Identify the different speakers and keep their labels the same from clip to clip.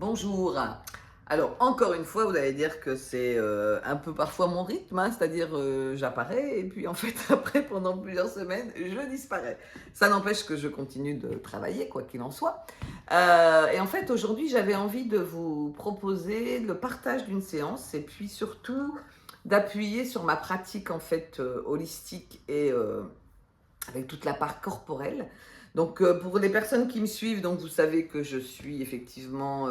Speaker 1: Bonjour. Alors, encore une fois, vous allez dire que c'est un peu parfois mon rythme, hein, c'est-à-dire j'apparais et puis en fait, après, pendant plusieurs semaines, je disparais. Ça n'empêche que je continue de travailler, quoi qu'il en soit. Et en fait, aujourd'hui, j'avais envie de vous proposer le partage d'une séance et puis surtout d'appuyer sur ma pratique en fait holistique et avec toute la part corporelle. Donc, pour les personnes qui me suivent, donc vous savez que je suis effectivement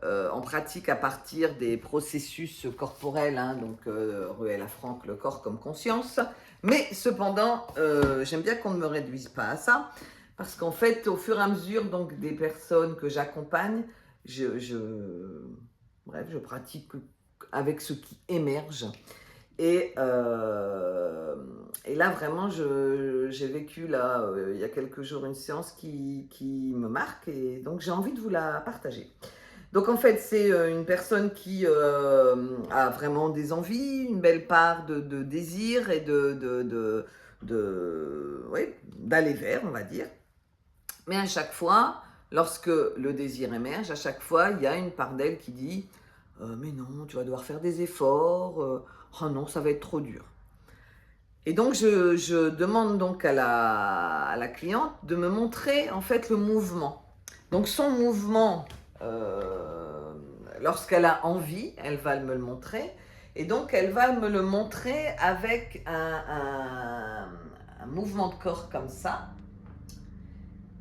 Speaker 1: en pratique à partir des processus corporels, hein, donc Ruel à Franck, le corps comme conscience. Mais cependant, j'aime bien qu'on ne me réduise pas à ça, parce qu'en fait, au fur et à mesure donc des personnes que j'accompagne, bref, je pratique avec ce qui émerge. Et, euh, et là, vraiment, j'ai vécu là, il y a quelques jours une séance qui me marque et donc j'ai envie de vous la partager. Donc en fait, c'est une personne qui a vraiment des envies, une belle part de désir et ouais, d'aller vers, on va dire. Mais à chaque fois, lorsque le désir émerge, à chaque fois, il y a une part d'elle qui dit mais non, tu vas devoir faire des efforts, oh non, ça va être trop dur. Et donc, je demande donc à la cliente de me montrer en fait le mouvement. Donc, son mouvement, lorsqu'elle a envie, elle va me le montrer. Et donc, elle va me le montrer avec un mouvement de corps comme ça.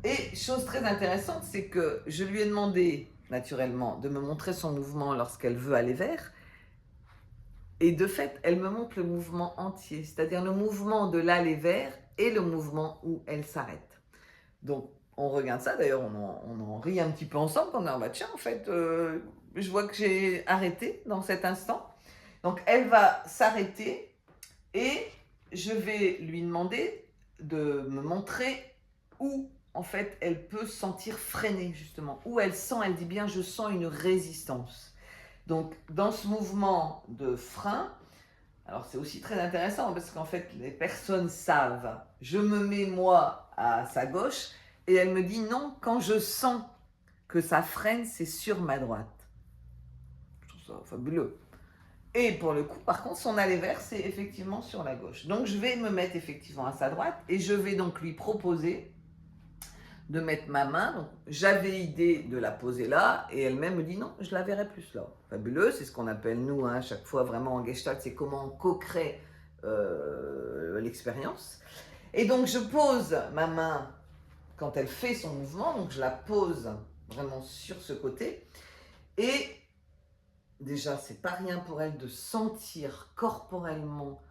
Speaker 1: Et chose très intéressante, c'est que je lui ai demandé naturellement de me montrer son mouvement lorsqu'elle veut aller vers. Et de fait, elle me montre le mouvement entier, c'est-à-dire le mouvement de l'aller vers et le mouvement où elle s'arrête. Donc, on regarde ça, d'ailleurs, on en rit un petit peu ensemble, on est en mode, tiens, en fait, je vois que j'ai arrêté dans cet instant. Donc, elle va s'arrêter et je vais lui demander de me montrer où, en fait, elle peut se sentir freinée, justement. Où elle sent, elle dit bien, je sens une résistance. Donc, dans ce mouvement de frein, alors c'est aussi très intéressant parce qu'en fait, les personnes savent. Je me mets moi à sa gauche et elle me dit non, quand je sens que ça freine, c'est sur ma droite. Je trouve ça fabuleux. Et pour le coup, par contre, son aller vers, c'est effectivement sur la gauche. Donc je vais me mettre effectivement à sa droite et je vais donc lui proposer de mettre ma main. Donc, j'avais idée de la poser là et elle-même me dit non, je la verrai plus là. Fabuleux, c'est ce qu'on appelle nous, hein, à chaque fois vraiment en Gestalt, c'est comment on co-crée l'expérience. Et donc je pose ma main quand elle fait son mouvement, donc je la pose vraiment sur ce côté et déjà c'est pas rien pour elle de sentir corporellement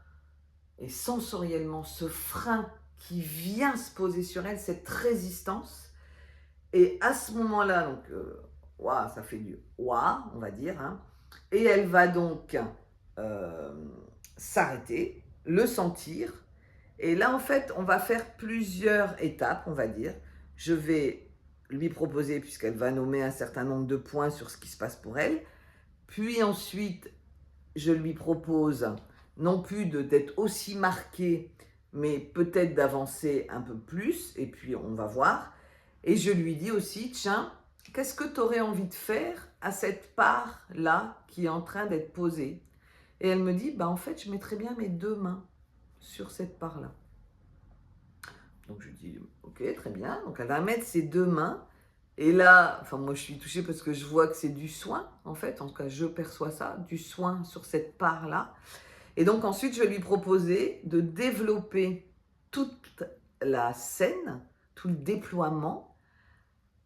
Speaker 1: et sensoriellement ce frein qui vient se poser sur elle, cette résistance. Et à ce moment-là, donc, ouah, ça fait du ouah, on va dire, hein, et elle va donc euh, s'arrêter, le sentir. Et là, en fait, on va faire plusieurs étapes, on va dire. Je vais lui proposer, puisqu'elle va nommer un certain nombre de points sur ce qui se passe pour elle. Puis ensuite, je lui propose non plus d'être aussi marqué, mais peut-être d'avancer un peu plus, et puis on va voir. Et je lui dis aussi, tiens, qu'est-ce que tu aurais envie de faire à cette part-là qui est en train d'être posée? Et elle me dit, bah en fait, je mettrais bien mes deux mains sur cette part-là. Donc je lui dis, ok, très bien. Donc elle va mettre ses deux mains. Et là, enfin moi je suis touchée parce que je vois que c'est du soin, en fait. En tout cas, je perçois ça, du soin sur cette part-là. Et donc ensuite, je vais lui proposer de développer toute la scène, tout le déploiement,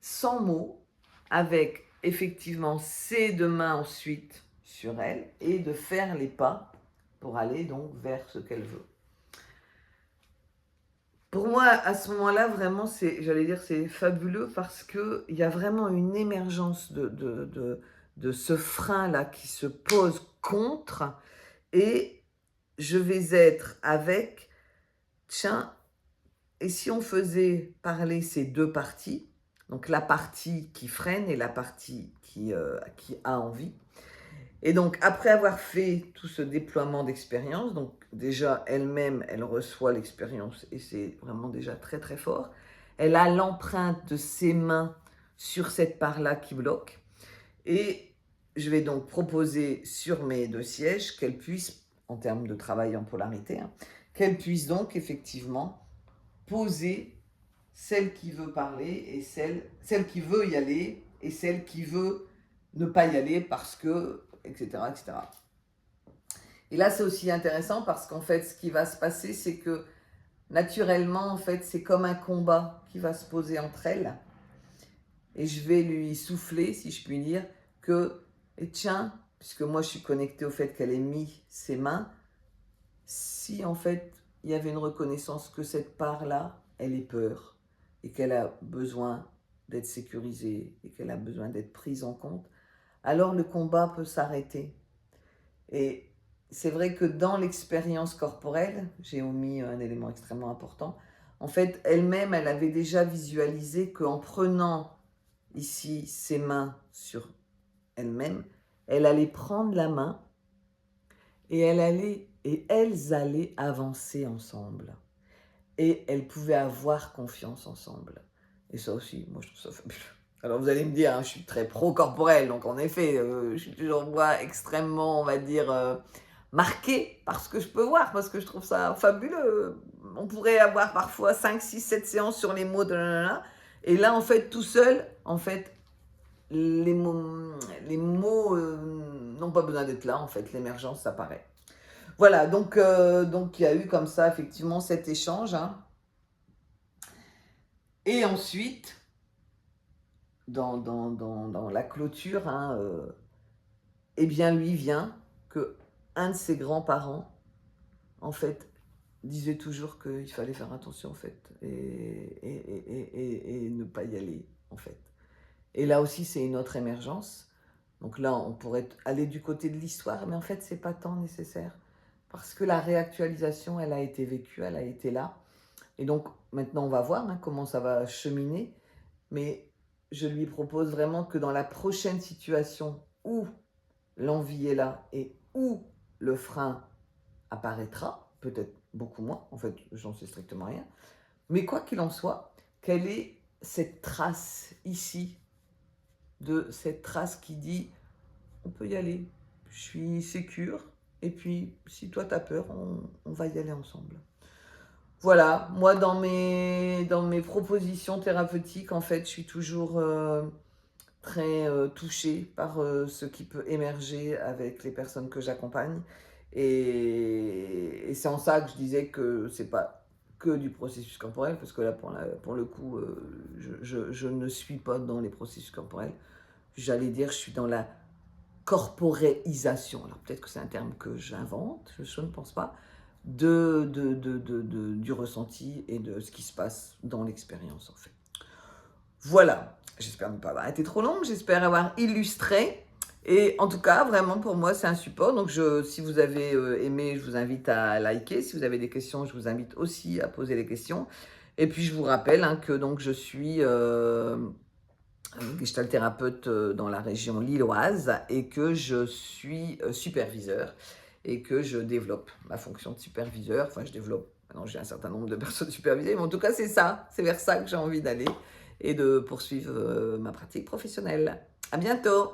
Speaker 1: sans mots, avec effectivement ses deux mains ensuite sur elle, et de faire les pas pour aller donc vers ce qu'elle veut. Pour moi, à ce moment-là, vraiment, j'allais dire, c'est fabuleux parce qu'il y a vraiment une émergence de ce frein-là qui se pose contre, et je vais être avec, tiens, et si on faisait parler ces deux parties, donc la partie qui freine et la partie qui a envie. Et donc, après avoir fait tout ce déploiement d'expérience, donc déjà elle-même, elle reçoit l'expérience et c'est vraiment déjà très très fort. Elle a l'empreinte de ses mains sur cette part-là qui bloque. Et je vais donc proposer sur mes 2 sièges qu'elle puisse, en termes de travail en polarité, hein, qu'elle puisse donc effectivement poser celle qui veut parler et celle qui veut y aller et celle qui veut ne pas y aller parce que, etc., etc. Et là, c'est aussi intéressant parce qu'en fait, ce qui va se passer, c'est que naturellement, en fait, c'est comme un combat qui va se poser entre elles. Et je vais lui souffler, si je puis dire, que, et tiens, puisque moi je suis connectée au fait qu'elle ait mis ses mains, si en fait il y avait une reconnaissance que cette part-là, elle ait peur et qu'elle a besoin d'être sécurisée et qu'elle a besoin d'être prise en compte, alors le combat peut s'arrêter. Et c'est vrai que dans l'expérience corporelle, j'ai omis un élément extrêmement important, en fait, elle-même, elle avait déjà visualisé qu'en prenant ici ses mains sur elle-même, elle allait prendre la main et elles allaient avancer ensemble. Et elles pouvaient avoir confiance ensemble. Et ça aussi, moi je trouve ça fabuleux. Alors vous allez me dire, hein, je suis très pro-corporel, donc en effet, je suis toujours moi extrêmement, on va dire, marquée par ce que je peux voir, parce que je trouve ça fabuleux. On pourrait avoir parfois 5, 6, 7 séances sur les mots de là, et là, en fait, tout seul, en fait, les mots n'ont pas besoin d'être là, en fait, l'émergence apparaît. Voilà, donc il y a eu comme ça, effectivement, cet échange. Hein. Et ensuite, dans la clôture, hein, eh bien, lui vient que un de ses grands-parents, en fait, disait toujours qu'il fallait faire attention, en fait, et ne pas y aller, en fait. Et là aussi, c'est une autre émergence. Donc là, on pourrait aller du côté de l'histoire, mais en fait, c'est pas tant nécessaire. Parce que la réactualisation, elle a été vécue, elle a été là. Et donc, maintenant, on va voir hein, comment ça va cheminer. Mais je lui propose vraiment que dans la prochaine situation où l'envie est là et où le frein apparaîtra, peut-être beaucoup moins, en fait, j'en sais strictement rien. Mais quoi qu'il en soit, quelle est cette trace ici, de cette trace qui dit on peut y aller, je suis sécure, et puis si toi t'as peur, on va y aller ensemble. Voilà, moi dans mes propositions thérapeutiques, en fait, je suis toujours très touchée par ce qui peut émerger avec les personnes que j'accompagne. Et c'est en ça que je disais que c'est pas que du processus corporel, parce que là, pour le coup, je ne suis pas dans les processus corporels. J'allais dire, je suis dans la corporéisation. Alors peut-être que c'est un terme que j'invente, je ne pense pas, du ressenti et de ce qui se passe dans l'expérience, en fait. Voilà, j'espère ne pas avoir été trop longue, j'espère avoir illustré. Et en tout cas, vraiment, pour moi, c'est un support. Donc, si vous avez aimé, je vous invite à liker. Si vous avez des questions, je vous invite aussi à poser les questions. Et puis, je vous rappelle hein, que donc, je suis gestalt thérapeute dans la région lilloise et que je suis superviseur et que je développe ma fonction de superviseur. Enfin, je développe. Maintenant, j'ai un certain nombre de personnes supervisées, mais en tout cas, c'est ça. C'est vers ça que j'ai envie d'aller et de poursuivre ma pratique professionnelle. À bientôt!